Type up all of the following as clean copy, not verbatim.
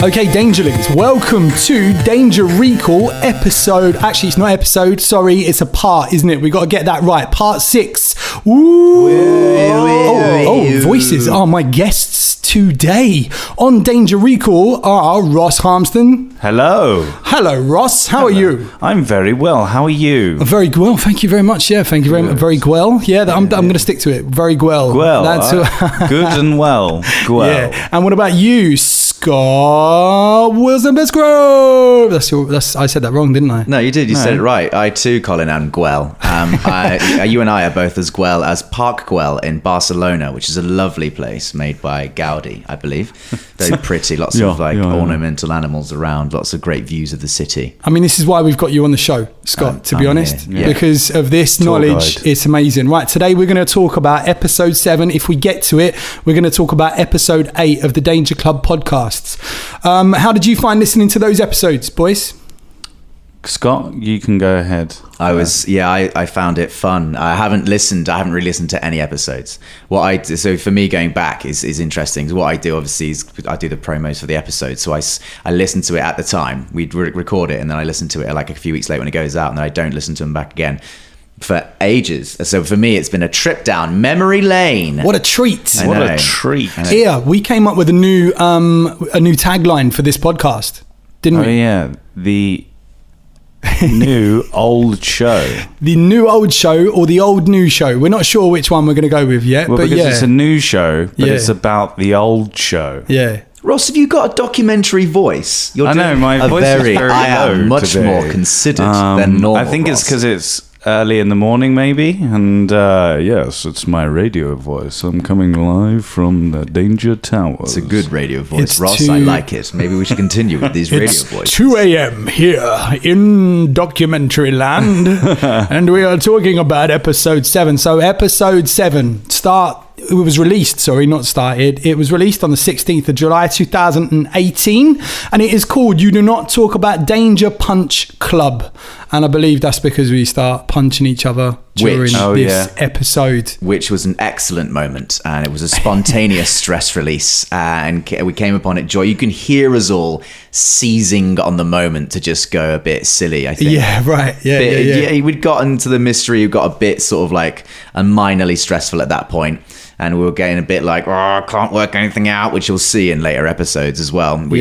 Okay, Dangerlings, welcome to Danger Recall episode. Actually, it's not episode, sorry, it's a part, isn't it? We got to get that right. Part 6. Ooh. Voices are my guests today. On Danger Recall are Ross Harmston. Hello. Hello, Ross. How are you? I'm very well. How are you? Very well. Thank you very much. Yeah, thank you very much. Very well. Yeah, I'm going to stick to it. Very well. Well, That's good and well. Yeah. And what about you, Scott Wilson Bisgrove? I said that wrong, didn't I? No, you did. You said it right. I too, Colin, am Güell. You and I are both as Güell as Park Güell in Barcelona, which is a lovely place made by Gaudi, I believe. Very pretty. Lots of ornamental animals around. Lots of great views of the city. I mean, this is why we've got you on the show, Scott, to be honest. Yeah. Because of this knowledge, guide. it's amazing. Right, today we're going to talk about episode 7. If we get to it, we're going to talk about episode 8 of the Danger Club podcasts. How did you find listening to those episodes, boys? Scott, you can go ahead. I found it fun. I haven't really listened to any episodes. So for me, going back is interesting. What I do, obviously, is I do the promos for the episode. So I listen to it at the time. We'd record it, and then I listen to it like a few weeks later when it goes out, and then I don't listen to them back again for ages. So for me, it's been a trip down memory lane. What a treat. What a treat. Yeah, we came up with a new tagline for this podcast, didn't we? Oh, yeah. The new old show. The new old show or the old new show. We're not sure which one we're going to go with yet. Well, but because yeah. it's a new show, but it's about the old show. Yeah. Ross, have you got a documentary voice? I know, my voice is very low I am much today. more considered than normal. I think it's because it's early in the morning, maybe. And yes, it's my radio voice. I'm coming live from the Danger Towers. It's a good radio voice, It's Ross. I like it. Maybe we should continue with these radio voices. 2 a.m. here in documentary land, and we are talking about episode 7. So episode 7 it was released, not started. It was released on the 16th of July 2018, and it is called You Do Not Talk About Danger Punch Club. And I believe that's because we start punching each other during this episode. Which was an excellent moment, and it was a spontaneous stress release, and we came upon it joy. You can hear us all seizing on the moment to just go a bit silly, I think. Yeah, right. Yeah. We'd gotten to the mystery, we got a bit sort of like a minorly stressful at that point. And we were getting a bit like, I can't work anything out, which you'll see in later episodes as well. We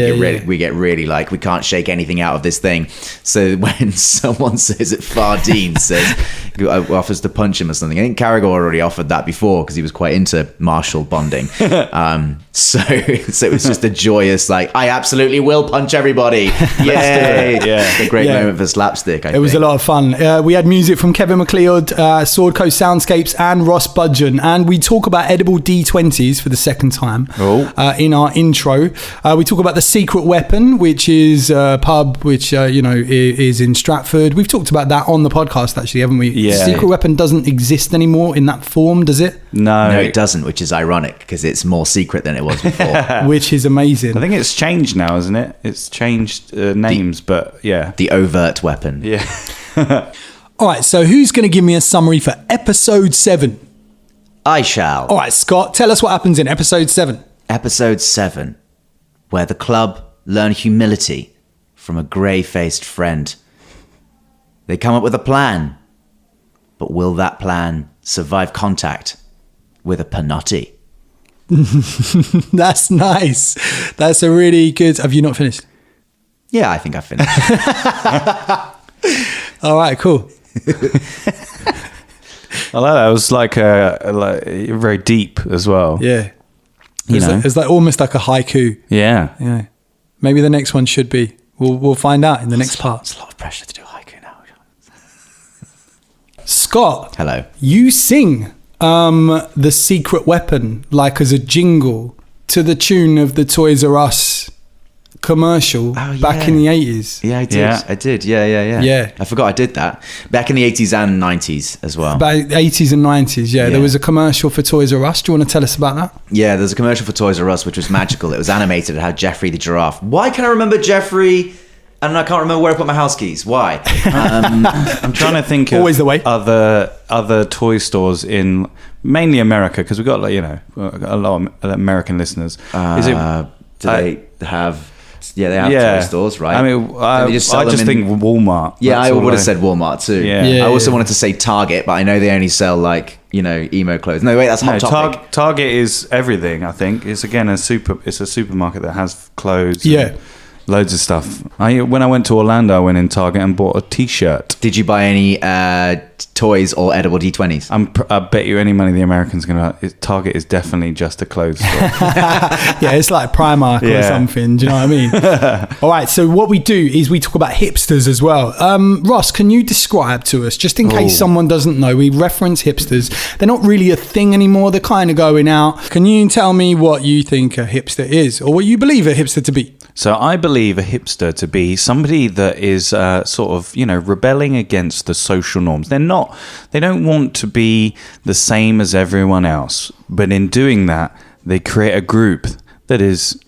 get really like, we can't shake anything out of this thing. So when someone says it, Phardean offers to punch him or something. I think Carragher already offered that before because he was quite into martial bonding. So it was just a joyous, like, I absolutely will punch everybody. Yay! It's a great moment for slapstick, I think. It was a lot of fun. We had music from Kevin MacLeod, Sword Coast Soundscapes, and Ross Budgeon. And we talk about edible D20s for the second time in our intro. We talk about the Secret Weapon, which is a pub which is in Stratford. We've talked about that on the podcast, actually, haven't we? Yeah. Secret Weapon doesn't exist anymore in that form, does it? No, it doesn't, which is ironic because it's more secret than it was before. Which is amazing. I think it's changed now, isn't it? It's changed names, but yeah. The overt weapon. Yeah. All right, so who's going to give me a summary for episode 7? I shall. All right, Scott, tell us what happens in episode 7. Episode 7, where the club learn humility from a grey-faced friend. They come up with a plan, but will that plan survive contact with a panotti? That's nice. That's a really good... Have you not finished? Yeah, I think I've finished. All right, cool. I like that. It was like very deep as well. Yeah. It's like almost like a haiku. Yeah. Yeah. Maybe the next one should be. We'll find out in the next part. It's a lot of pressure to do haiku now. Scott. Hello. You sing The Secret Weapon like as a jingle to the tune of the Toys R Us commercial back in the 80s. Yeah, I did. Yeah. I did. Yeah. I forgot I did that. Back in the 80s and 90s as well. About 80s and 90s, there was a commercial for Toys R Us. Do you want to tell us about that? Yeah, there's a commercial for Toys R Us which was magical. It was animated. It had Jeffrey the giraffe. Why can I remember Jeffrey? And I can't remember where I put my house keys. Why? I'm trying to think of Always the way. other toy stores in mainly America, because we've got a lot of American listeners. Do they have Yeah, they have toy stores, right? I mean, I just just think Walmart. Yeah, That's I all would have said Walmart too. Yeah. I also wanted to say Target, but I know they only sell like, emo clothes. No, wait, that's Hot Topic. Target is everything. I think it's again it's a supermarket that has clothes. Yeah. Loads of stuff. When I went to Orlando, I went in Target and bought a T-shirt. Did you buy any toys or edible D20s? I bet you any money the Americans Target is definitely just a clothes store. Yeah, it's like Primark or something. Do you know what I mean? All right, so what we do is we talk about hipsters as well. Ross, can you describe to us, just in case someone doesn't know, we reference hipsters. They're not really a thing anymore. They're kind of going out. Can you tell me what you think a hipster is, or what you believe a hipster to be? So I believe a hipster to be somebody that is sort of, rebelling against the social norms. They don't want to be the same as everyone else. But in doing that, they create a group that is,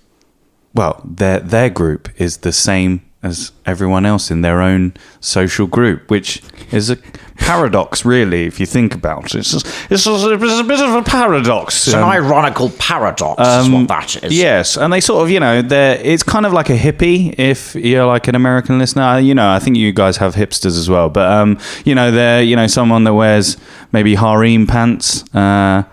their group is the same as everyone else in their own social group, which is a paradox, really, if you think about it. It's a bit of a paradox. It's an ironical paradox is what that is. Yes, and they sort of, it's kind of like a hippie, if you're like an American listener. I think you guys have hipsters as well, but, they're, someone that wears maybe harem pants, and,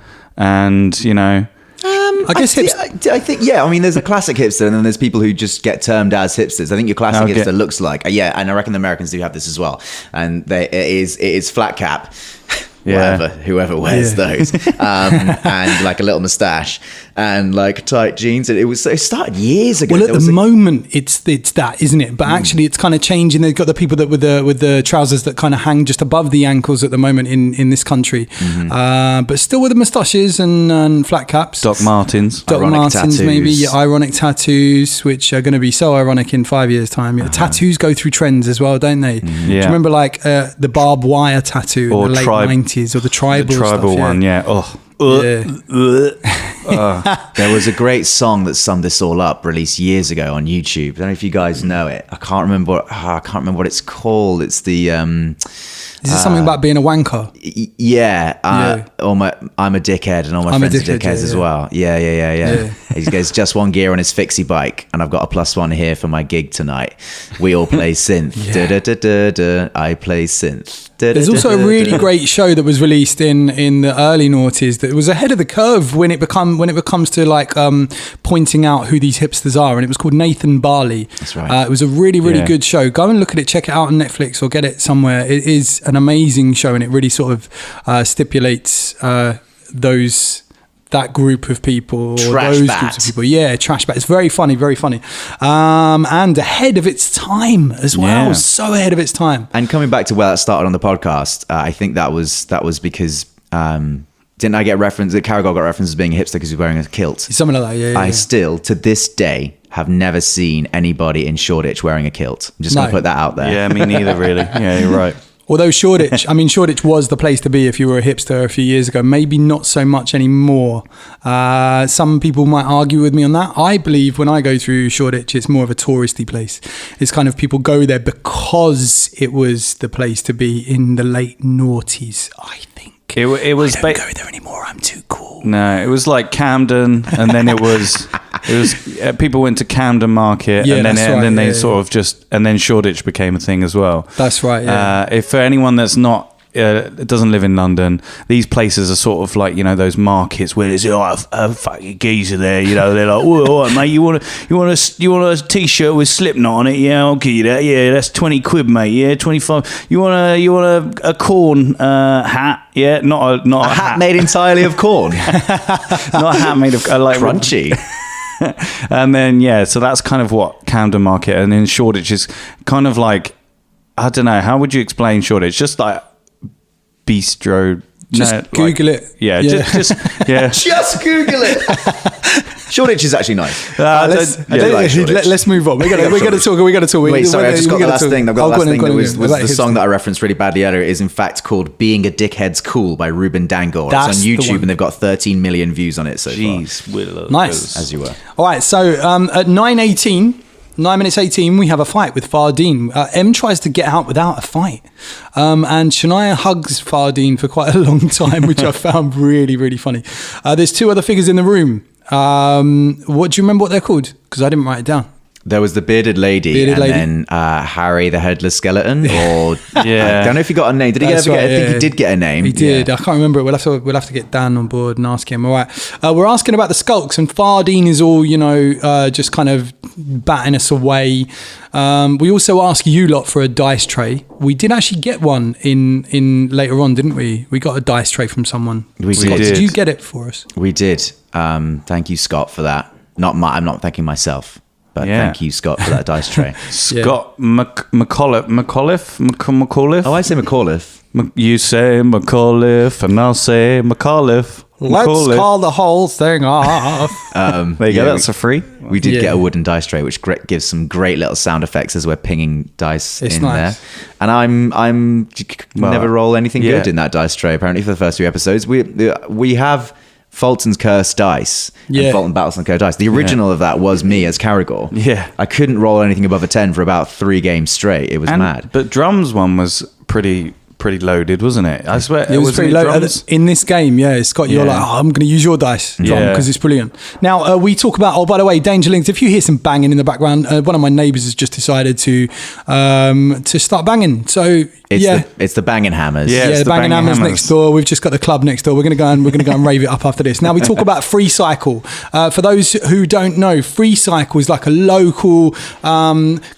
I guess I think, I mean, there's a classic hipster, and then there's people who just get termed as hipsters. I think your classic hipster looks like, and I reckon the Americans do have this as well. And it is flat cap. Whoever wears those, and like a little mustache and like tight jeans. And it started years ago. Well, at the moment, it's that, isn't it? But actually, it's kind of changing. They've got the people that with the trousers that kind of hang just above the ankles at the moment in this country, but still with the mustaches and flat caps. Doc Martens, tattoos. Maybe ironic tattoos, which are going to be so ironic in 5 years' time. Tattoos go through trends as well, don't they? Do you remember like the barbed wire tattoo in the late 90s? Or the tribal stuff, one, yeah. There was a great song that summed this all up, released years ago on YouTube. I don't know if you guys know it. I can't remember what it's called. It's the is it something about being a wanker? I'm a dickhead, and all my friends are dickheads as well. Yeah. He goes, just one gear on his fixie bike, and I've got a +1 here for my gig tonight. We all play synth. I play synth. There's also a really great show that was released in the early noughties that was ahead of the curve when it comes to like pointing out who these hipsters are, and it was called Nathan Barley. That's right. It was a really good show. Go and look at it, check it out on Netflix or get it somewhere. It is an amazing show, and it really sort of stipulates that group of people, or those groups of people. Yeah, trash bat. It's very funny, and ahead of its time as well. So ahead of its time. And coming back to where that started on the podcast, I think that was because didn't I get reference? Caragol got reference as being a hipster because he's wearing a kilt. Something like that. Yeah. I still, to this day, have never seen anybody in Shoreditch wearing a kilt. I'm just going to put that out there. Yeah, me neither, really. Yeah, you're right. Although Shoreditch was the place to be if you were a hipster a few years ago. Maybe not so much anymore. Some people might argue with me on that. I believe when I go through Shoreditch, it's more of a touristy place. It's kind of people go there because it was the place to be in the late noughties, I think. It was. I don't go there anymore. I'm too cool. No, it was like Camden, and then it was people went to Camden Market, and then Shoreditch became a thing as well. That's right. Yeah. If for anyone that's not doesn't live in London, these places are sort of like those markets where there's a fucking geezer there. They're like, oh, all right, mate, you want a t-shirt with Slipknot on it? Yeah, I'll give you that. Yeah, that's 20 quid, mate. Yeah, 25. You want a corn hat? Yeah, not a hat made entirely of corn. Not a hat made of like crunchy. And then so that's kind of what Camden Market, and then Shoreditch is kind of like, I don't know, how would you explain Shoreditch? Just like bistro. Google it. Yeah, just just Google it. Shoreditch is actually nice. Let's move on. We got to talk. Wait, sorry, I've just got the last thing. The song that I referenced really badly earlier is in fact called "Being a Dickhead's Cool" by Ruben Dangor. It's on YouTube, and they've got 13 million views on it so far. Nice, as you were. All right, so at 9:18. 9 minutes 18, we have a fight with Phardean. M tries to get out without a fight. And Shania hugs Phardean for quite a long time, which I found really, really funny. There's two other figures in the room. What do you remember what they're called? Because I didn't write it down. There was the bearded lady, then Harry the headless skeleton, or I don't know if he got a name. Did he ever get? I think he did get a name. He did. I can't remember it. We'll have to get Dan on board and ask him. All right, we're asking about the skulks, and Phardean is all just kind of batting us away. We also asked you lot for a dice tray. We did actually get one in later on, didn't we? We got a dice tray from someone. Scott, did you get it for us? We did. Thank you, Scott, for that. I'm not thanking myself. But thank you, Scott, for that dice tray. Scott McAuliffe? Oh, I say McAuliffe. You say McAuliffe, and I'll say McAuliffe. Let's call the whole thing off. There you go. That's for free. We did get a wooden dice tray, which gives some great little sound effects as we're pinging dice in there. And I'm never roll anything good in that dice tray. Apparently, for the first few episodes, we have Fulton's Cursed Dice and Fulton Battles and Cursed Dice. The original of that was me as Caragor. Yeah. I couldn't roll anything above a 10 for about 3 games straight. It was mad. But Drums one was pretty loaded, wasn't it? I swear it was pretty loaded in this game. Scott, you're like, I'm going to use your dice because it's brilliant. Now we talk about. Oh, by the way, Dangerlings. If you hear some banging in the background, one of my neighbours has just decided to start banging. So it's the banging hammers. The banging hammers next door. We've just got the club next door. We're going to go and rave it up after this. Now we talk about Free Cycle. For those who don't know, Free Cycle is like a local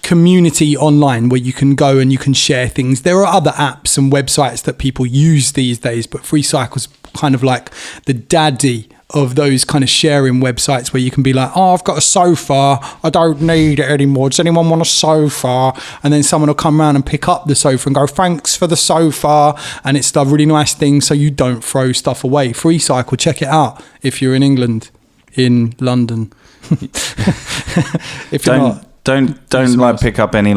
community online where you can go and you can share things. There are other apps and websites that people use these days, but Free Cycle's kind of like the daddy of those kind of sharing websites where you can be like, oh, I've got a sofa, I don't need it anymore, does anyone want a sofa? And then someone will come around and pick up the sofa and go, thanks for the sofa, and it's a really nice thing so you don't throw stuff away. Free Cycle, check it out if you're in England, in London. If you're not, Don't like pick up any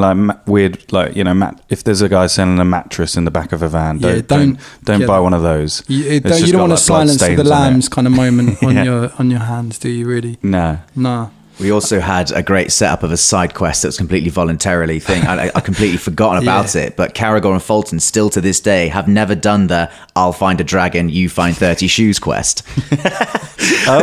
weird if there's a guy selling a mattress in the back of a van, don't buy one of those. You don't want a Silence of the Lambs kind of moment on your hands, do you really? No. We also had a great setup of a side quest that was completely voluntarily thing. I completely forgotten about it, but Caragor and Fulton still to this day have never done the I'll find a dragon, you find 30 shoes quest. I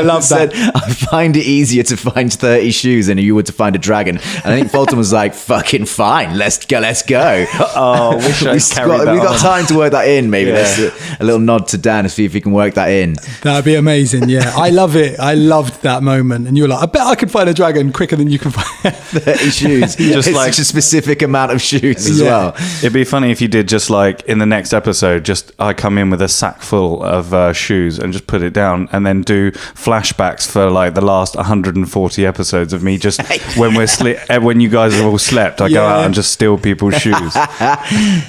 love that. I find it easier to find 30 shoes than you would to find a dragon. And I think Fulton was like, fucking fine, let's go. Oh, wish I carried that We've got time to work that in, maybe. That's a little nod to Dan to see if he can work that in. That'd be amazing, I love it. I loved that moment. And you were like, I bet I could find a dragon quicker than you can find 30 shoes. Just it's such a specific amount of shoes as well. It'd be funny if you did just like in the next episode, I come in with a sack full of shoes and just put it down and then do flashbacks for like the last 140 episodes of me just when you guys have all slept, I go out and just steal people's shoes.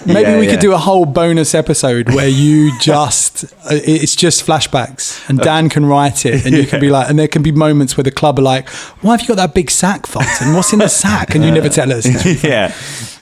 Maybe we could do a whole bonus episode where you it's just flashbacks and Dan can write it and you can be like, and there can be moments where the club are like, why have you got that big sack, Fulton? What's in the sack? And you never tell us.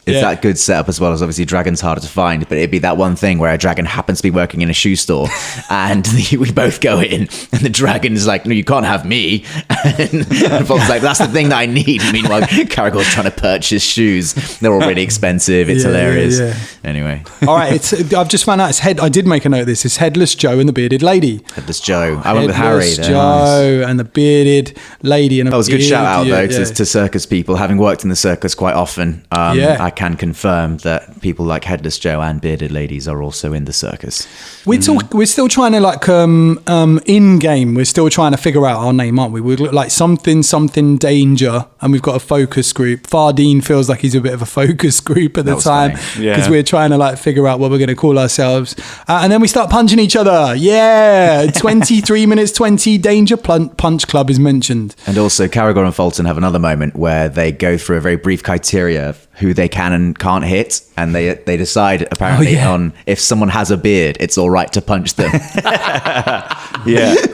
It's that good setup as well as obviously dragon's harder to find, but it'd be that one thing where a dragon happens to be working in a shoe store and we both go in and the dragon is like, no, you can't have me. And Fulton's like, that's the thing that I need. Meanwhile, Caragor's trying to purchase shoes. They're all really expensive. It's hilarious. Anyway. All right. I've just found out I did make a note of this. It's Headless Joe and the Bearded Lady. Headless Joe. I went with Harry. Headless Joe and the Bearded Lady. And that was a good shout out though to circus people. Having worked in the circus quite often, I can confirm that people like Headless Joe and Bearded Ladies are also in the circus. We're still trying to in game. We're still trying to figure out our name, aren't we? We look like something danger, and we've got a focus group. Phardean feels like he's a bit of a focus group at the time because we're trying to figure out what we're going to call ourselves, and then we start punching each other. 23 minutes 20 danger punch club is mentioned, and also Caragor and Fulton have another moment where they go through a very brief criteria of who they can and can't hit, and they decide apparently on if someone has a beard, it's all right to punch them.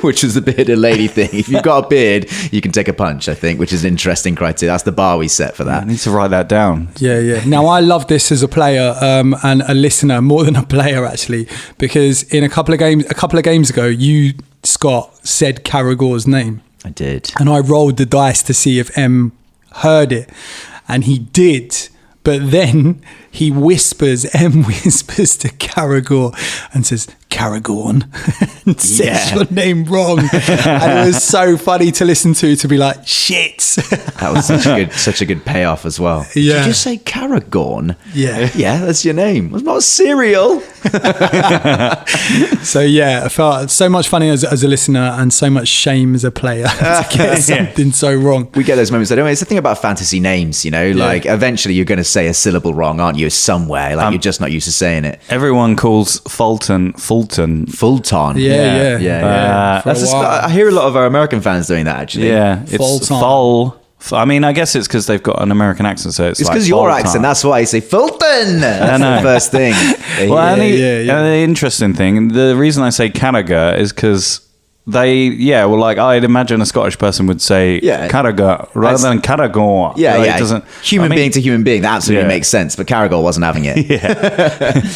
Which is the bearded lady thing. If you've got a beard, you can take a punch, I think, which is an interesting criteria. That's the bar we set for that. I need to write that down. Now I love this as a player and a listener more than a player actually, because in a couple of games ago, you, Scott, said Caragor's name. I did, and I rolled the dice to see if M heard it, and he did. But then M whispers to Caragor and says, Caragorn and says your name wrong. And it was so funny to listen to be like, shit. That was such a good payoff as well. Yeah. Did you say Caragorn? Yeah. Yeah, that's your name. It's not cereal. So yeah, I felt so much funny as a listener and so much shame as a player to get something so wrong. We get those moments. Anyway, it's the thing about fantasy names, like eventually you're going to say a syllable wrong, aren't you? Somewhere, like you're just not used to saying it. Everyone calls Fulton. Fulton. Yeah. I hear a lot of our American fans doing that actually. Yeah, it's Ful. I mean, I guess it's because they've got an American accent, so it's because like your Fulton. accent. That's why I say Fulton. That's the first thing. Well, the interesting thing, the reason I say Canada is because I'd imagine a Scottish person would say Carragher rather than Caragor. It doesn't. Human being to human being, that absolutely makes sense. But Caragor wasn't having it.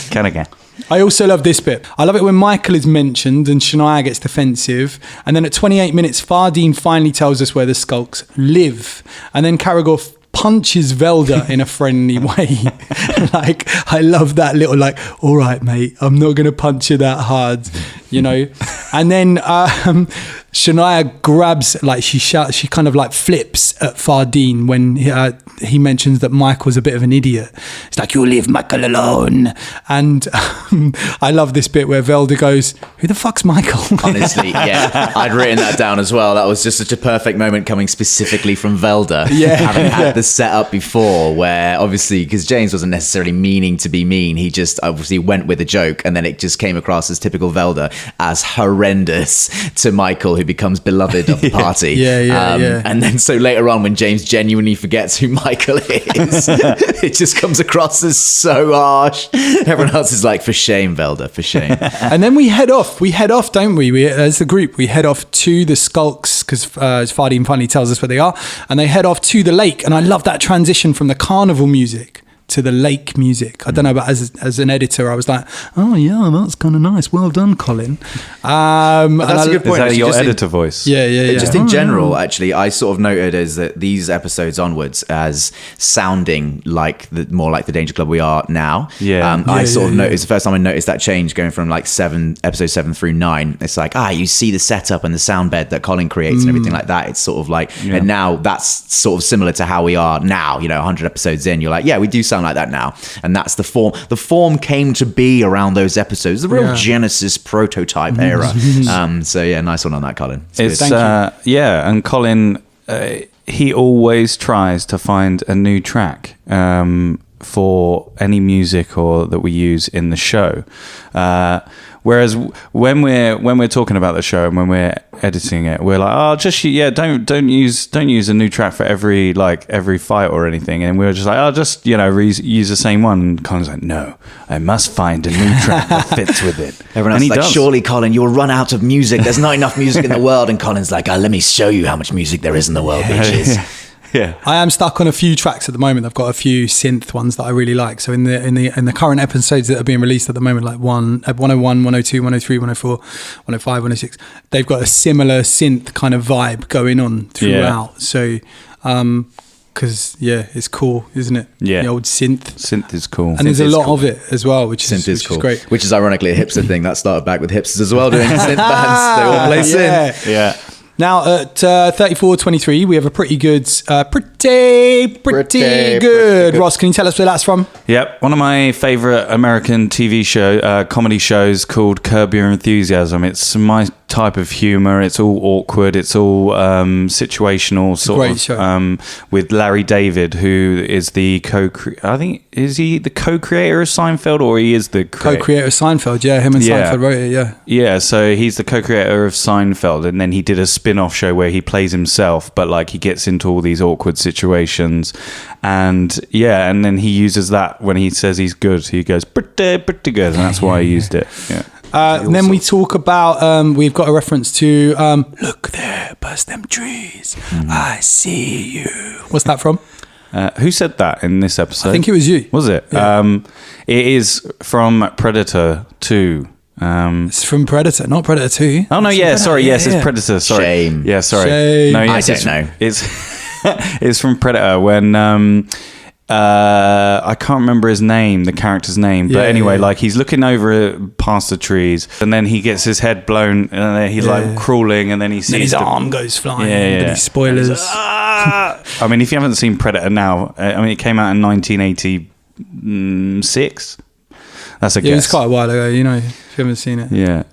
Carragher. I also love this bit. I love it when Michael is mentioned and Shania gets defensive. And then at 28 minutes, Phardean finally tells us where the Skulks live. And then Caragor punches Velda in a friendly way. Like, I love that little, like, all right, mate, I'm not going to punch you that hard, And then Shania grabs, like, she kind of like flips at Phardean when he mentions that Michael's a bit of an idiot. It's like, you leave Michael alone. And I love this bit where Velda goes, who the fuck's Michael? Honestly, yeah. I'd written that down as well. That was just such a perfect moment coming specifically from Velda. Yeah. Having had the setup before where obviously, because James wasn't necessarily meaning to be mean, he just obviously went with a joke and then it just came across as typical Velda, as horrendous to Michael, who becomes beloved of the party. Yeah. And then so later on when James genuinely forgets who Michael is, it just comes across as so harsh. Everyone else is like, for shame, Velda, for shame. And then we head off, don't we? As the group, we head off to the Skulks because Phardean finally tells us where they are, and they head off to the lake. And I love that transition from the carnival music to the lake music. I don't know, but as an editor, I was like, oh yeah, that's kind of nice. Well done, Colin. That's a good point. Is that your editor voice? Yeah. Just in general, actually, I sort of noted as that these episodes onwards as sounding like more like the Danger Club we are now. I sort of noticed the first time I noticed that change going from like episode 7 through 9. It's like, you see the setup and the sound bed that Colin creates and everything like that. It's sort of like, and now that's sort of similar to how we are now. 100 episodes in, you're like, yeah, we do sound like that now, and that's the form. The form came to be around those episodes, the real Genesis prototype era. So yeah, nice one on that, Colin. Thank you. And Colin, he always tries to find a new track for any music or that we use in the show. Whereas when we're talking about the show and when we're editing it, we're like, don't use a new track for every fight or anything. And we were just like, use the same one. And Colin's like, no, I must find a new track that fits with it. Everyone else is like, surely, Colin, you'll run out of music. There's not enough music in the world. And Colin's like, let me show you how much music there is in the world, bitches. Yeah. I am stuck on a few tracks at the moment. I've got a few synth ones that I really like. So in the current episodes that are being released at the moment, like 101, 102, 103, 104, 105, 106, they've got a similar synth kind of vibe going on throughout. Yeah. So because it's cool, isn't it? Yeah, the old synth. Synth is cool, and there's a lot of it as well, which is cool. Great. Which is ironically a hipster thing that started back with hipsters as well, doing synth bands. They all play synth. Yeah. Now at 34:23, we have a pretty good. Ross, can you tell us where that's from? Yep, one of my favourite American TV comedy shows called Curb Your Enthusiasm. It's my type of humour. It's all awkward. It's all situational, with Larry David, who is the is he the co-creator of Seinfeld, or he is the co-creator of Seinfeld? Yeah, him and Seinfeld wrote it. Yeah. So he's the co-creator of Seinfeld, and then he did a spin-off show where he plays himself, but like he gets into all these awkward situations, and then he uses that when he says he's good. He goes pretty good, and that's why I used it. Yeah. Then we talk about, we've got a reference to, look there, past them trees, I see you. What's that from? Who said that in this episode? I think it was you. Was it? Yeah. It is from Predator 2. It's from Predator, not Predator 2. Oh, no, it's it's Predator. Sorry. Shame. Yeah, sorry. Shame. No, yes, I don't know. It's from Predator when... I can't remember his name, the character's name, but anyway, like he's looking over past the trees, and then he gets his head blown, and then he's like crawling, and then he sees then his arm goes flying. Yeah. These spoilers. I mean, if you haven't seen Predator now, I mean, it came out in 1986. That's a guess. It was quite a while ago, you know, if you haven't seen it. Yeah.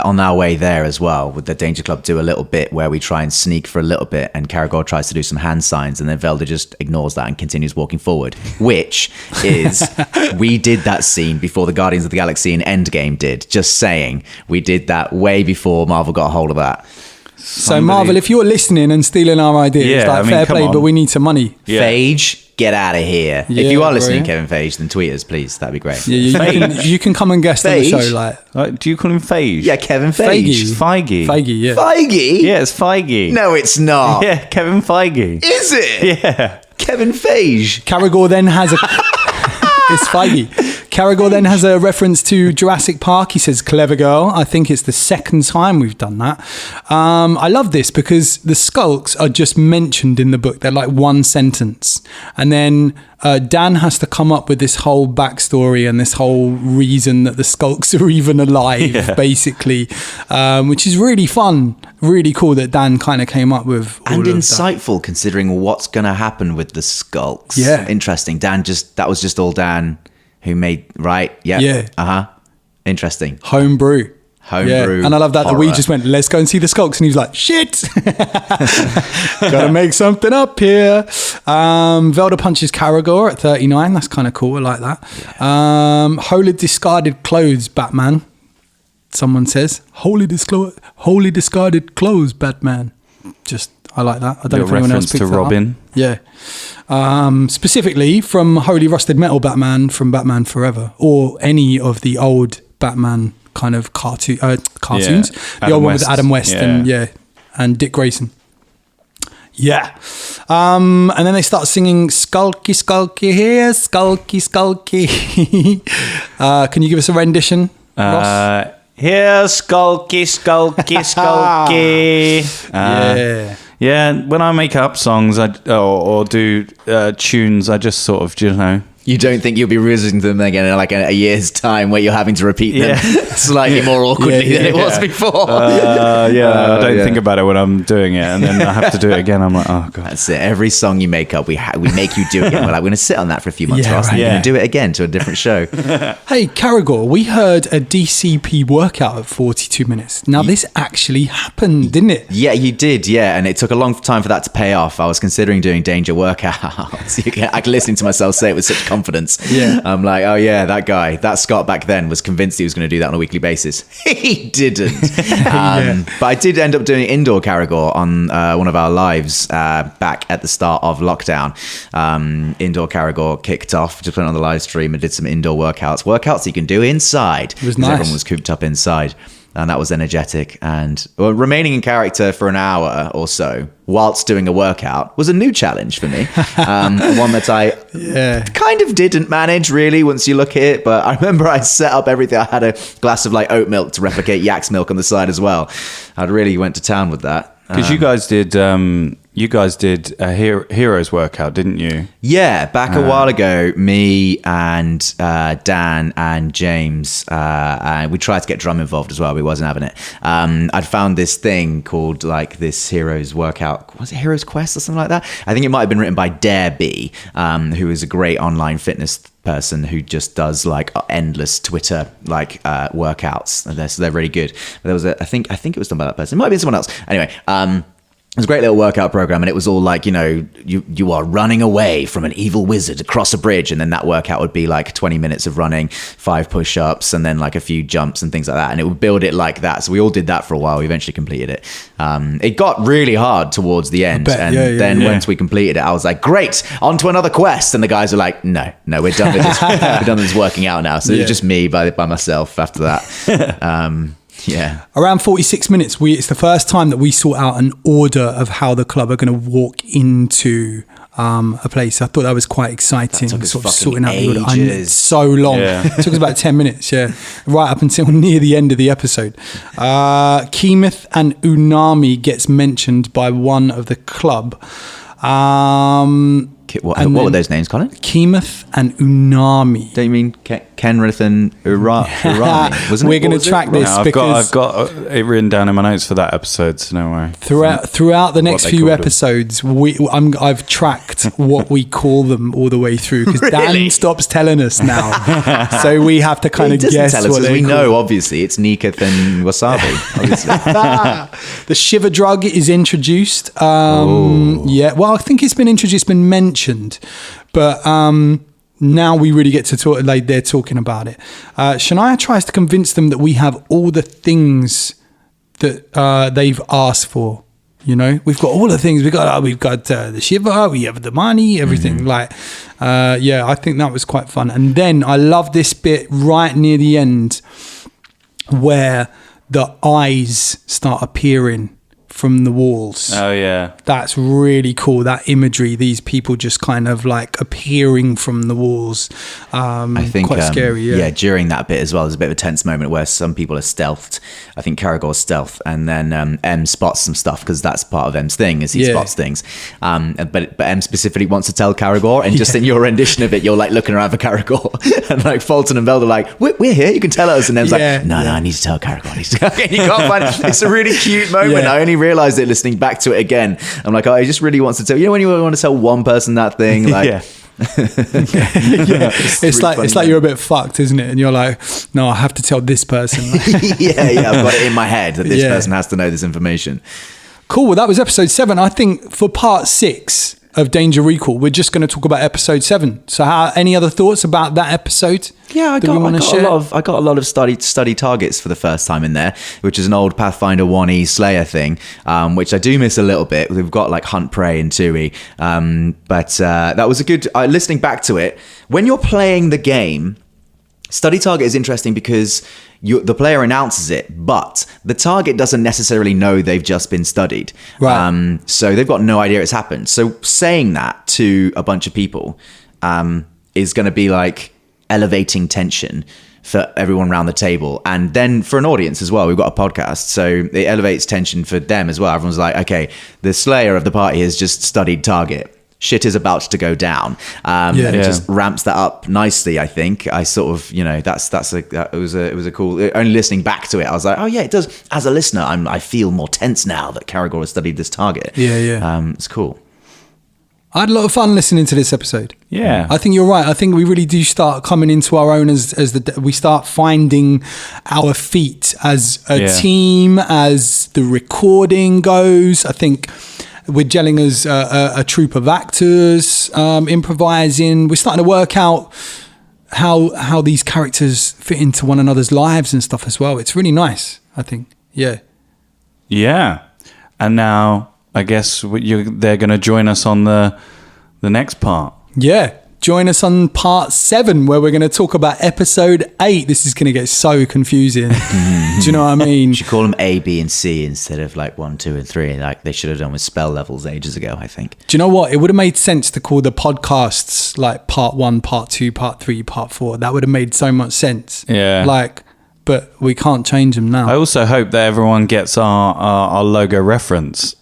On our way there as well, with the Danger Club, do a little bit where we try and sneak for a little bit, and Caragor tries to do some hand signs, and then Velda just ignores that and continues walking forward, which is, we did that scene before the Guardians of the Galaxy in Endgame did. Just saying, we did that way before Marvel got a hold of that. So Marvel, if you're listening and stealing our ideas, fair play, but we need some money. Yeah. Phage, get out of here. Yeah, if you are listening, Kevin Phage, then tweet us, please. That'd be great. Yeah, you can come and guest on the show. Do you call him Phage? Yeah, Kevin Phage. Feige. Yeah. Feige? Yeah, it's Feige. No, it's not. Yeah, Kevin Feige. Is it? Yeah. Kevin Phage. Caragor then has a... It's Feige. Caragor then has a reference to Jurassic Park. He says, clever girl. I think it's the second time we've done that. I love this because the skulks are just mentioned in the book. They're like one sentence. And then Dan has to come up with this whole backstory and this whole reason that the skulks are even alive, basically, which is really fun. Really cool that Dan kind of came up with all and of insightful that. Considering what's going to happen with the skulks. Yeah. Interesting. That was just all Dan who made, right? Yep. Yeah. Uh-huh. Interesting. Homebrew. Homebrew. And I love that horror. we just went, let's go and see the skulks. And he was like, shit. Gotta make something up here. Velda punches Caragor at 39. That's kind of cool. I like that. Yeah. Holy discarded clothes, Batman. Someone says, holy discarded clothes, Batman. I like that. I don't know if anyone else picked to that Robin. Up. Yeah. Specifically from Holy Rusted Metal Batman from Batman Forever, or any of the old Batman kind of cartoons. The old one with Adam West and Dick Grayson. Yeah. And then they start singing Skulky, Skulky here, Skulky, Skulky. Can you give us a rendition, Ross? Here, Skulky, Skulky, Skulky. Yeah, when I make up songs or do tunes, I just sort of, You don't think you'll be revisiting them again in like a year's time where you're having to repeat them slightly more awkwardly than it was before? I don't think about it when I'm doing it, and then I have to do it again. I'm like, oh god. That's it. Every song you make up, we make you do it again. We're like, we're going to sit on that for a few months, Ross, and you're going to do it again to a different show. Hey, Caragor, we heard a DCP workout at 42 minutes. Now, this actually happened, didn't it? Yeah, you did, yeah. And it took a long time for that to pay off. I was considering doing Danger workouts. I can listen to myself say it with such confidence. Yeah. I'm like, oh yeah, that Scott back then was convinced he was going to do that on a weekly basis. He didn't. But I did end up doing indoor Caragor on one of our lives back at the start of lockdown. Indoor Caragor kicked off, just went on the live stream and did some indoor workouts you can do inside. It was nice. Everyone was cooped up inside. And that was energetic. And remaining in character for an hour or so whilst doing a workout was a new challenge for me. One that I kind of didn't manage really once you look at it. But I remember I set up everything. I had a glass of like oat milk to replicate yak's milk on the side as well. I really went to town with that. Because you guys did a heroes workout, didn't you? Yeah, back a while ago, me and Dan and James, we tried to get drum involved as well, but he wasn't having it. I'd found this thing called like this heroes workout. Was it Heroes Quest or something like that? I think it might have been written by Dare B, who is a great online fitness person who just does like endless Twitter like workouts. So they're really good. But there was I think it was done by that person. It might be someone else. Anyway, it was a great little workout program, and it was all like, you are running away from an evil wizard across a bridge, and then that workout would be like 20 minutes of running, 5 push-ups, and then like a few jumps and things like that, and it would build it like that. So we all did that for a while. We eventually completed it. It got really hard towards the end, then once we completed it, I was like, great, on to another quest, and the guys were like, no, we're done with this. We're done with this working out now. So it was just me by myself after that. Yeah. Around 46 minutes, it's the first time that we sort out an order of how the club are going to walk into a place. I thought that was quite exciting. That took us sort of fucking sorting out the order. ages. So long. Yeah. It took us about 10 minutes, right up until near the end of the episode. Keemeth and Unami gets mentioned by one of the club. What And were then- those names, Colin? Kemoth and Unami. Don't you mean Kenrith and Urami? Wasn't it? We're going What to was it? track this I've because got it written down in my notes for that episode, so don't worry. throughout the next they few called them. episodes, I've tracked what we call them all the way through because Really? Dan stops telling us now, so we have to kind He of doesn't guess tell us, what 'cause they we call know, obviously, it's Nikith and Wasabi. Obviously. The Shiver drug is introduced. Yeah, well, I think it's been introduced, been mentioned, but now we really get to talk. Like they're talking about it. Shania tries to convince them that we have all the things that they've asked for. You know, we've got all the things. We've got the Shiver, we have the money, everything. Like, yeah, I think that was quite fun. And then I love this bit right near the end where the eyes start appearing from the walls. Oh yeah. That's really cool. That imagery, these people just kind of like appearing from the walls. I think quite scary. Yeah. During that bit as well, there's a bit of a tense moment where some people are stealthed. I think Karagor's stealth, and then M spots some stuff because that's part of M's thing, is he spots things. But M specifically wants to tell Karagor, and just in your rendition of it, you're like looking around for Karagor, and like Fulton and Velda are like, we're here, you can tell us, and M's like, no, I need to tell Karagor. And you can't find it. It's a really cute moment. Yeah. I only realised it listening back to it again. I'm like, oh, he just really wants to tell. You know when you want to tell one person that thing, like. Yeah. It's like you're a bit fucked, isn't it? And you're like, no, I have to tell this person. yeah, I've got it in my head that this person has to know this information. Cool. Well, that was episode 7. I think for part 6 of Danger Recall, we're just going to talk about episode 7. So, any other thoughts about that episode? Yeah, I got a lot of study targets for the first time in there, which is an old Pathfinder 1E Slayer thing, which I do miss a little bit. We've got like Hunt, Prey, and Tui, but that was a good. Listening back to it, when you're playing the game, study target is interesting because the player announces it, but the target doesn't necessarily know they've just been studied. Right. So they've got no idea it's happened. So saying that to a bunch of people is going to be like elevating tension for everyone around the table, and then for an audience as well. We've got a podcast, so it elevates tension for them as well. Everyone's like, okay, the slayer of the party has just studied target. Shit is about to go down, and it just ramps that up nicely. I think I sort of, it was a cool. Only listening back to it, I was like, oh yeah, it does. As a listener, I feel more tense now that Karagor has studied this target. It's cool. I had a lot of fun listening to this episode. Yeah. I think you're right. I think we really do start coming into our own as we start finding our feet as a team, as the recording goes. I think we're gelling as a troupe of actors, improvising. We're starting to work out how these characters fit into one another's lives and stuff as well. It's really nice, I think. Yeah. Yeah. And now I guess they're going to join us on the next part. Yeah. Join us on part 7 where we're going to talk about episode 8. This is going to get so confusing. Do you know what I mean? You should call them A, B, and C instead of like 1, 2, and 3, like they should have done with spell levels ages ago, I think. Do you know what? It would have made sense to call the podcasts like part 1, part 2, part 3, part 4. That would have made so much sense. Yeah. But we can't change them now. I also hope that everyone gets our logo reference.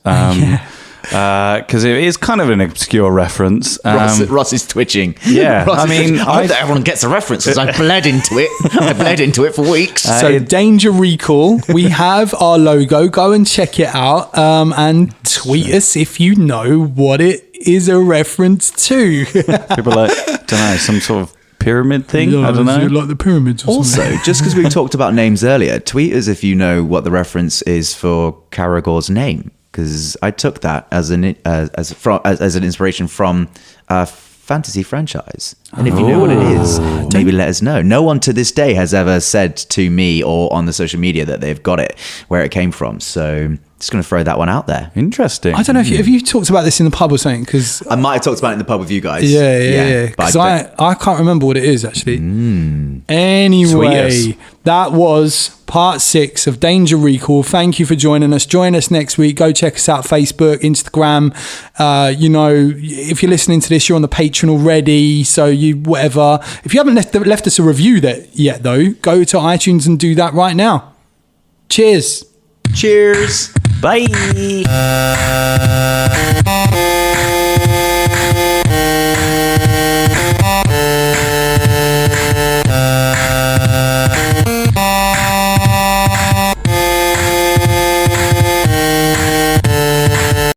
Because it is kind of an obscure reference. Ross is twitching. Yeah, I hope that everyone gets a reference because I bled into it. I bled into it for weeks. So Danger Recall, we have our logo. Go and check it out, and tweet us if you know what it is a reference to. People are like, don't know, some sort of pyramid thing. Yeah, I don't know, like the pyramids. Or Also, something. just because we talked about names earlier, tweet us if you know what the reference is for Karagor's name. Because I took that as an inspiration from a fantasy franchise, and if you know what it is, maybe let us know. No one to this day has ever said to me or on the social media that they've got it, where it came from. So just going to throw that one out there. interesting. I don't know if you talked about this in the pub or something. Because I might have talked about it in the pub with you guys. Yeah. Because I can't remember what it is actually. Anyway, that was part 6 of Danger Recall. Thank you for joining us. Join us next week. Go check us out, Facebook, Instagram. If you're listening to this, you're on the Patreon already. So whatever. If you haven't left us a review yet, though, go to iTunes and do that right now. Cheers. Cheers. Bye.